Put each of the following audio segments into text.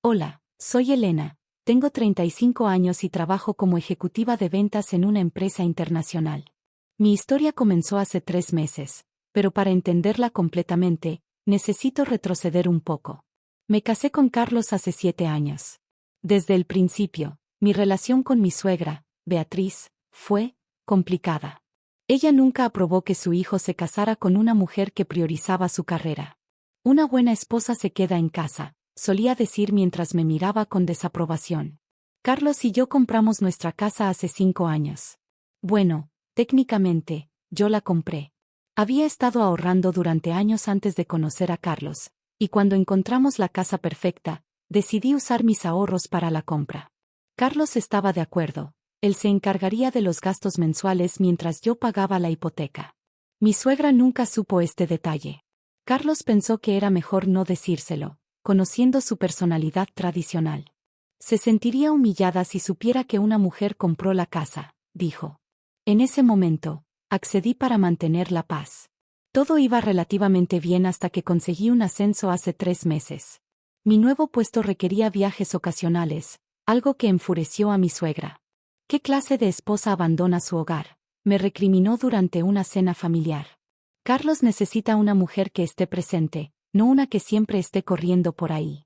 Hola, soy Elena, tengo 35 años y trabajo como ejecutiva de ventas en una empresa internacional. Mi historia comenzó hace 3 meses, pero para entenderla completamente, necesito retroceder un poco. Me casé con Carlos hace 7 años. Desde el principio, mi relación con mi suegra, Beatriz, fue complicada. Ella nunca aprobó que su hijo se casara con una mujer que priorizaba su carrera. Una buena esposa se queda en casa, solía decir mientras me miraba con desaprobación. Carlos y yo compramos nuestra casa hace 5 años. Bueno, técnicamente, yo la compré. Había estado ahorrando durante años antes de conocer a Carlos, y cuando encontramos la casa perfecta, decidí usar mis ahorros para la compra. Carlos estaba de acuerdo. Él se encargaría de los gastos mensuales mientras yo pagaba la hipoteca. Mi suegra nunca supo este detalle. Carlos pensó que era mejor no decírselo, conociendo su personalidad tradicional. Se sentiría humillada si supiera que una mujer compró la casa, dijo. En ese momento, accedí para mantener la paz. Todo iba relativamente bien hasta que conseguí un ascenso hace 3 meses. Mi nuevo puesto requería viajes ocasionales, algo que enfureció a mi suegra. ¿Qué clase de esposa abandona su hogar?, me recriminó durante una cena familiar. Carlos necesita una mujer que esté presente, no una que siempre esté corriendo por ahí.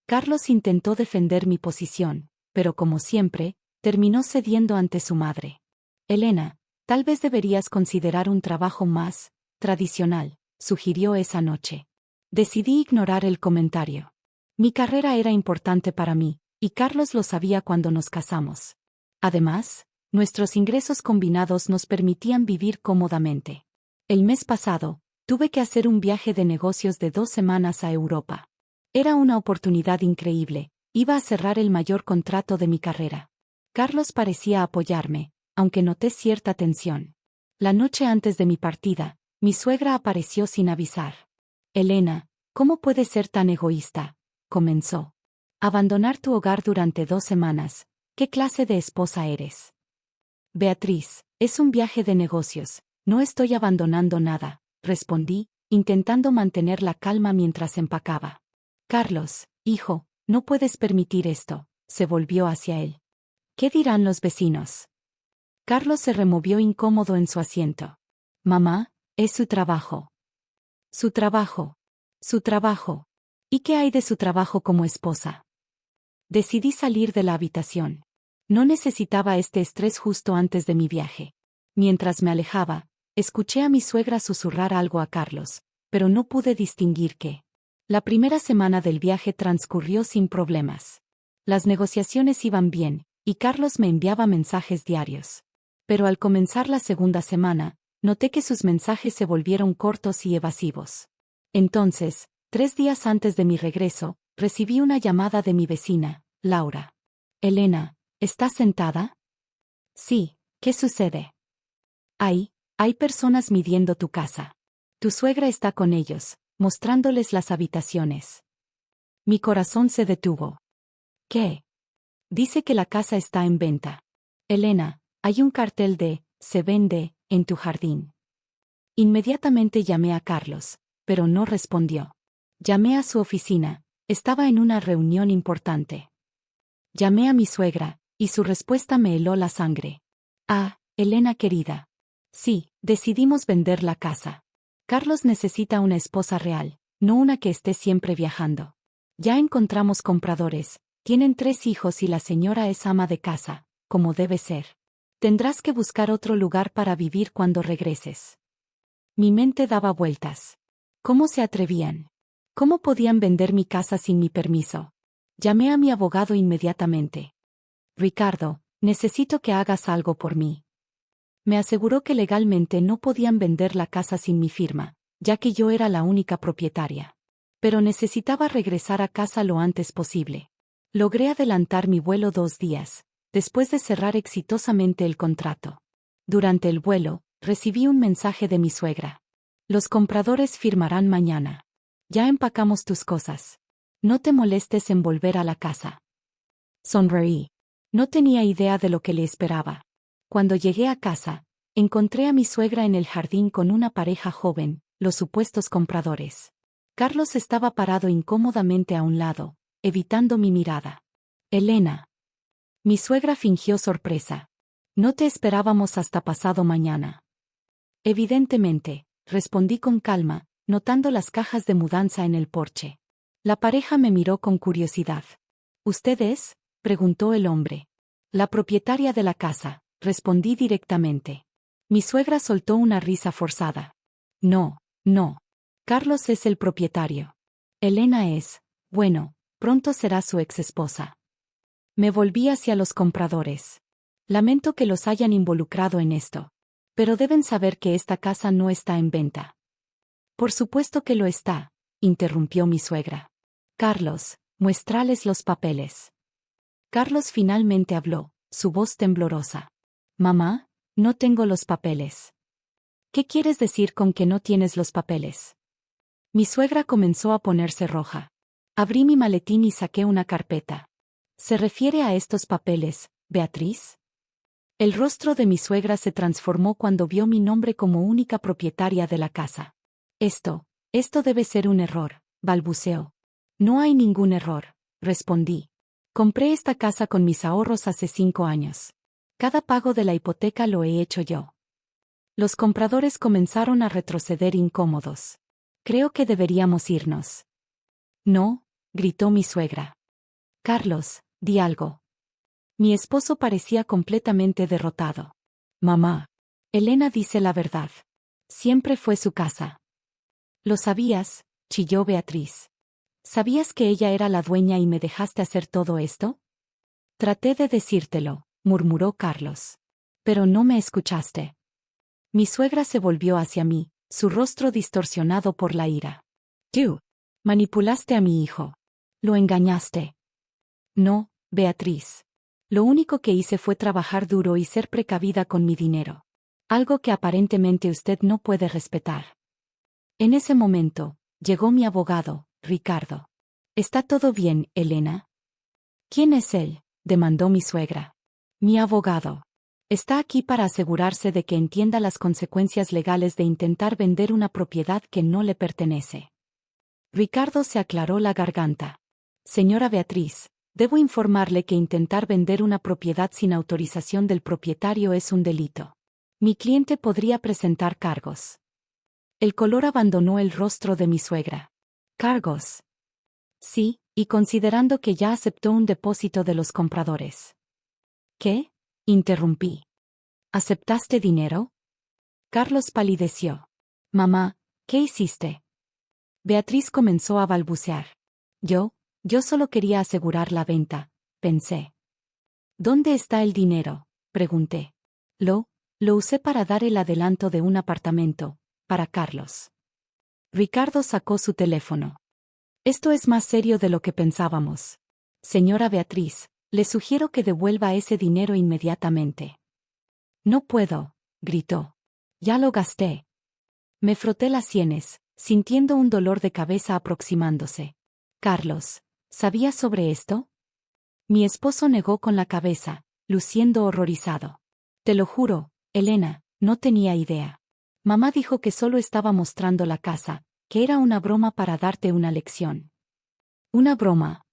Carlos intentó defender mi posición, pero como siempre, terminó cediendo ante su madre. Elena, tal vez deberías considerar un trabajo más tradicional, sugirió esa noche. Decidí ignorar el comentario. Mi carrera era importante para mí, y Carlos lo sabía cuando nos casamos. Además, nuestros ingresos combinados nos permitían vivir cómodamente. El mes pasado, tuve que hacer un viaje de negocios de 2 semanas a Europa. Era una oportunidad increíble, iba a cerrar el mayor contrato de mi carrera. Carlos parecía apoyarme, aunque noté cierta tensión. La noche antes de mi partida, mi suegra apareció sin avisar. Elena, ¿cómo puedes ser tan egoísta?, comenzó. Abandonar tu hogar durante 2 semanas. ¿Qué clase de esposa eres? Beatriz, es un viaje de negocios, no estoy abandonando nada, respondí, intentando mantener la calma mientras empacaba. Carlos, hijo, no puedes permitir esto, se volvió hacia él. ¿Qué dirán los vecinos? Carlos se removió incómodo en su asiento. Mamá, es su trabajo. Su trabajo. Su trabajo. ¿Y qué hay de su trabajo como esposa? Decidí salir de la habitación. No necesitaba este estrés justo antes de mi viaje. Mientras me alejaba, escuché a mi suegra susurrar algo a Carlos, pero no pude distinguir qué. La primera semana del viaje transcurrió sin problemas. Las negociaciones iban bien, y Carlos me enviaba mensajes diarios. Pero al comenzar la segunda semana, noté que sus mensajes se volvieron cortos y evasivos. Entonces, 3 días antes de mi regreso, recibí una llamada de mi vecina, Laura. Elena, ¿estás sentada? Sí, ¿qué sucede? Hay personas midiendo tu casa. Tu suegra está con ellos, mostrándoles las habitaciones. Mi corazón se detuvo. ¿Qué? Dice que la casa está en venta. Elena, hay un cartel de "se vende" en tu jardín. Inmediatamente llamé a Carlos, pero no respondió. Llamé a su oficina, estaba en una reunión importante. Llamé a mi suegra, y su respuesta me heló la sangre. Ah, Elena querida. Sí, decidimos vender la casa. Carlos necesita una esposa real, no una que esté siempre viajando. Ya encontramos compradores, tienen 3 hijos y la señora es ama de casa, como debe ser. Tendrás que buscar otro lugar para vivir cuando regreses. Mi mente daba vueltas. ¿Cómo se atrevían? ¿Cómo podían vender mi casa sin mi permiso? Llamé a mi abogado inmediatamente. Ricardo, necesito que hagas algo por mí. Me aseguró que legalmente no podían vender la casa sin mi firma, ya que yo era la única propietaria. Pero necesitaba regresar a casa lo antes posible. Logré adelantar mi vuelo 2 días, después de cerrar exitosamente el contrato. Durante el vuelo, recibí un mensaje de mi suegra. Los compradores firmarán mañana. Ya empacamos tus cosas. No te molestes en volver a la casa. Sonreí. No tenía idea de lo que le esperaba. Cuando llegué a casa, encontré a mi suegra en el jardín con una pareja joven, los supuestos compradores. Carlos estaba parado incómodamente a un lado, evitando mi mirada. Elena. Mi suegra fingió sorpresa. No te esperábamos hasta pasado mañana. Evidentemente, respondí con calma, notando las cajas de mudanza en el porche. La pareja me miró con curiosidad. ¿Usted es?, preguntó el hombre. La propietaria de la casa, respondí directamente. Mi suegra soltó una risa forzada. No, no. Carlos es el propietario. Elena es, bueno, pronto será su exesposa. Me volví hacia los compradores. Lamento que los hayan involucrado en esto. Pero deben saber que esta casa no está en venta. Por supuesto que lo está, interrumpió mi suegra. Carlos, muéstrales los papeles. Carlos finalmente habló, su voz temblorosa. Mamá, no tengo los papeles. ¿Qué quieres decir con que no tienes los papeles? Mi suegra comenzó a ponerse roja. Abrí mi maletín y saqué una carpeta. ¿Se refiere a estos papeles, Beatriz? El rostro de mi suegra se transformó cuando vio mi nombre como única propietaria de la casa. Esto debe ser un error, balbuceó. No hay ningún error, respondí. Compré esta casa con mis ahorros hace 5 años. Cada pago de la hipoteca lo he hecho yo. Los compradores comenzaron a retroceder incómodos. Creo que deberíamos irnos. No, gritó mi suegra. Carlos, di algo. Mi esposo parecía completamente derrotado. Mamá. Elena dice la verdad. Siempre fue su casa. ¿Lo sabías?, chilló Beatriz. ¿Sabías que ella era la dueña y me dejaste hacer todo esto? Traté de decírtelo, murmuró Carlos. Pero no me escuchaste. Mi suegra se volvió hacia mí, su rostro distorsionado por la ira. Tú. Manipulaste a mi hijo. Lo engañaste. No, Beatriz. Lo único que hice fue trabajar duro y ser precavida con mi dinero. Algo que aparentemente usted no puede respetar. En ese momento, llegó mi abogado, Ricardo. ¿Está todo bien, Elena? ¿Quién es él?, demandó mi suegra. Mi abogado. Está aquí para asegurarse de que entienda las consecuencias legales de intentar vender una propiedad que no le pertenece. Ricardo se aclaró la garganta. Señora Beatriz, debo informarle que intentar vender una propiedad sin autorización del propietario es un delito. Mi cliente podría presentar cargos. El color abandonó el rostro de mi suegra. ¿Cargos? Sí, y considerando que ya aceptó un depósito de los compradores. ¿Qué?, interrumpí. ¿Aceptaste dinero? Carlos palideció. Mamá, ¿qué hiciste? Beatriz comenzó a balbucear. Yo solo quería asegurar la venta, pensé. ¿Dónde está el dinero?, pregunté. Lo usé para dar el adelanto de un apartamento, para Carlos. Ricardo sacó su teléfono. Esto es más serio de lo que pensábamos. Señora Beatriz, le sugiero que devuelva ese dinero inmediatamente. No puedo, gritó. Ya lo gasté. Me froté las sienes, sintiendo un dolor de cabeza aproximándose. Carlos, ¿sabías sobre esto? Mi esposo negó con la cabeza, luciendo horrorizado. Te lo juro, Elena, no tenía idea. Mamá dijo que solo estaba mostrando la casa, que era una broma para darte una lección. ¿Una broma?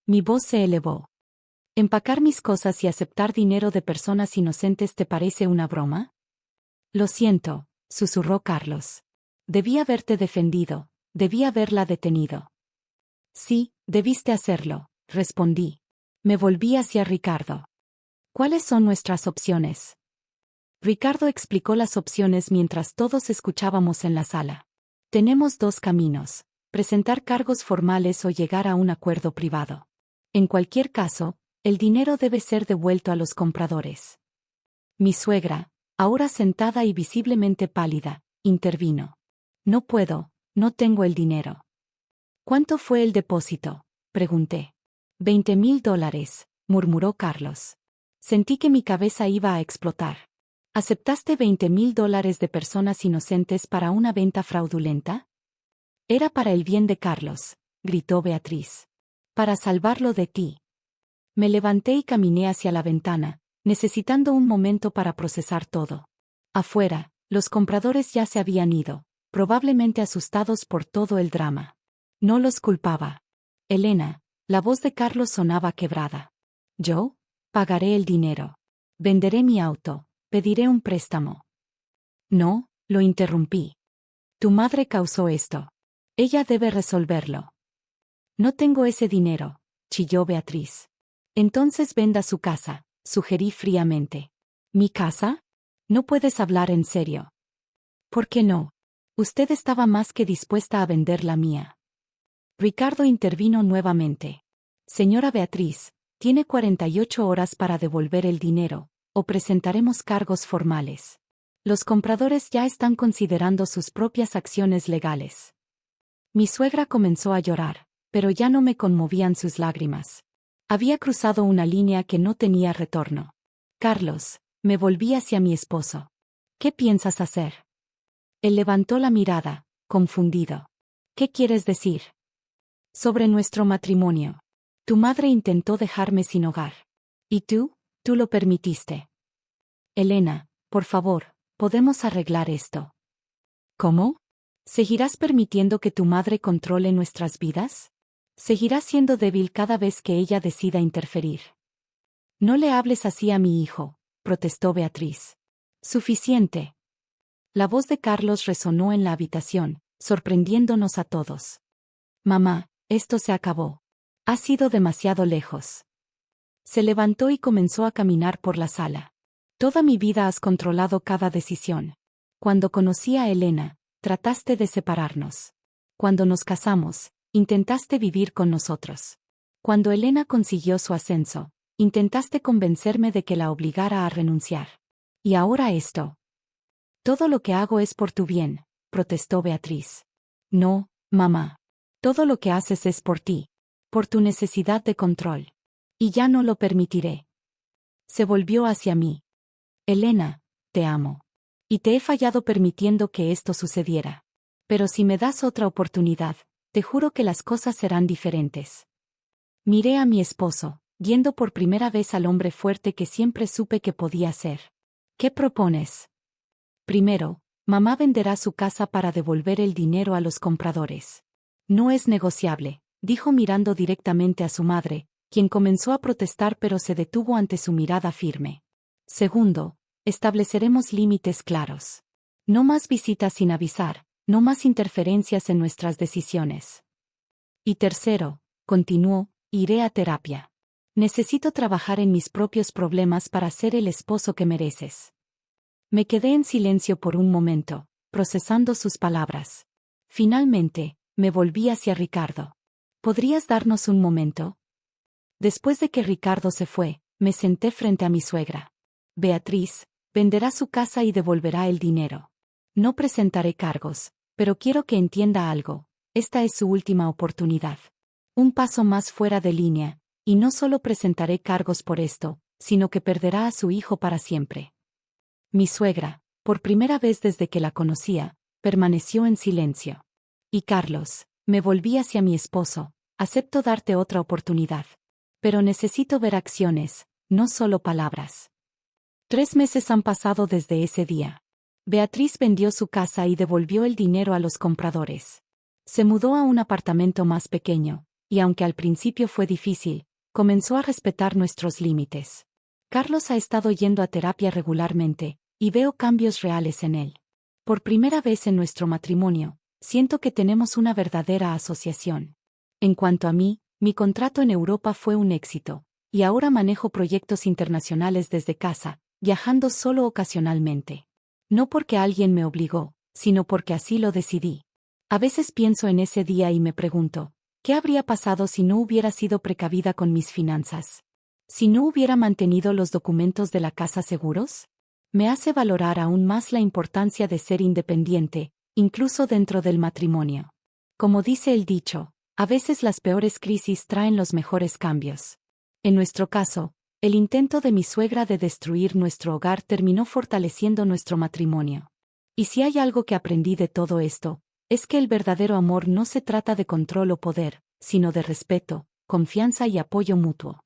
Mi voz se elevó. ¿Empacar mis cosas y aceptar dinero de personas inocentes te parece una broma? Lo siento, susurró Carlos. Debí haberte defendido, debí haberla detenido. Sí, debiste hacerlo, respondí. Me volví hacia Ricardo. ¿Cuáles son nuestras opciones? Ricardo explicó las opciones mientras todos escuchábamos en la sala. Tenemos 2 caminos: presentar cargos formales o llegar a un acuerdo privado. En cualquier caso, el dinero debe ser devuelto a los compradores. Mi suegra, ahora sentada y visiblemente pálida, intervino. No puedo, no tengo el dinero. ¿Cuánto fue el depósito?, pregunté. $20,000, murmuró Carlos. Sentí que mi cabeza iba a explotar. ¿Aceptaste $20,000 de personas inocentes para una venta fraudulenta? Era para el bien de Carlos, gritó Beatriz. Para salvarlo de ti. Me levanté y caminé hacia la ventana, necesitando un momento para procesar todo. Afuera, los compradores ya se habían ido, probablemente asustados por todo el drama. No los culpaba. Elena, La voz de Carlos sonaba quebrada. Yo pagaré el dinero. Venderé mi auto. Pediré un préstamo. No, lo interrumpí. Tu madre causó esto. Ella debe resolverlo. No tengo ese dinero, chilló Beatriz. Entonces venda su casa, sugerí fríamente. ¿Mi casa? No puedes hablar en serio. ¿Por qué no? Usted estaba más que dispuesta a vender la mía. Ricardo intervino nuevamente. Señora Beatriz, tiene 48 horas para devolver el dinero, o presentaremos cargos formales. Los compradores ya están considerando sus propias acciones legales. Mi suegra comenzó a llorar, pero ya no me conmovían sus lágrimas. Había cruzado una línea que no tenía retorno. Carlos, me volví hacia mi esposo. ¿Qué piensas hacer? Él levantó la mirada, confundido. ¿Qué quieres decir? Sobre nuestro matrimonio. Tu madre intentó dejarme sin hogar. ¿Y tú? Tú lo permitiste. Elena, por favor, podemos arreglar esto. ¿Cómo? ¿Seguirás permitiendo que tu madre controle nuestras vidas? ¿Seguirás siendo débil cada vez que ella decida interferir? No le hables así a mi hijo, protestó Beatriz. Suficiente. La voz de Carlos resonó en la habitación, sorprendiéndonos a todos. Mamá, esto se acabó. Has ido demasiado lejos. Se levantó y comenzó a caminar por la sala. Toda mi vida has controlado cada decisión. Cuando conocí a Elena, trataste de separarnos. Cuando nos casamos, intentaste vivir con nosotros. Cuando Elena consiguió su ascenso, intentaste convencerme de que la obligara a renunciar. Y ahora esto. Todo lo que hago es por tu bien, protestó Beatriz. No, mamá. Todo lo que haces es por ti. Por tu necesidad de control. Y ya no lo permitiré. Se volvió hacia mí. Elena, te amo. Y te he fallado permitiendo que esto sucediera. Pero si me das otra oportunidad, te juro que las cosas serán diferentes. Miré a mi esposo, viendo por primera vez al hombre fuerte que siempre supe que podía ser. ¿Qué propones? Primero, mamá venderá su casa para devolver el dinero a los compradores. No es negociable, dijo mirando directamente a su madre, quien comenzó a protestar pero se detuvo ante su mirada firme. Segundo, estableceremos límites claros. No más visitas sin avisar, no más interferencias en nuestras decisiones. Y tercero, continuó, iré a terapia. Necesito trabajar en mis propios problemas para ser el esposo que mereces. Me quedé en silencio por un momento, procesando sus palabras. Finalmente, me volví hacia Ricardo. ¿Podrías darnos un momento? Después de que Ricardo se fue, me senté frente a mi suegra. Beatriz, venderá su casa y devolverá el dinero. No presentaré cargos, pero quiero que entienda algo, esta es su última oportunidad. Un paso más fuera de línea, y no solo presentaré cargos por esto, sino que perderá a su hijo para siempre. Mi suegra, por primera vez desde que la conocía, permaneció en silencio. Y Carlos, me volví hacia mi esposo, acepto darte otra oportunidad. Pero necesito ver acciones, no solo palabras. 3 meses han pasado desde ese día. Beatriz vendió su casa y devolvió el dinero a los compradores. Se mudó a un apartamento más pequeño, y aunque al principio fue difícil, comenzó a respetar nuestros límites. Carlos ha estado yendo a terapia regularmente, y veo cambios reales en él. Por primera vez en nuestro matrimonio, siento que tenemos una verdadera asociación. En cuanto a mí, mi contrato en Europa fue un éxito, y ahora manejo proyectos internacionales desde casa, viajando solo ocasionalmente. No porque alguien me obligó, sino porque así lo decidí. A veces pienso en ese día y me pregunto, ¿qué habría pasado si no hubiera sido precavida con mis finanzas? ¿Si no hubiera mantenido los documentos de la casa seguros? Me hace valorar aún más la importancia de ser independiente, incluso dentro del matrimonio. Como dice el dicho, a veces las peores crisis traen los mejores cambios. En nuestro caso, el intento de mi suegra de destruir nuestro hogar terminó fortaleciendo nuestro matrimonio. Y si hay algo que aprendí de todo esto, es que el verdadero amor no se trata de control o poder, sino de respeto, confianza y apoyo mutuo.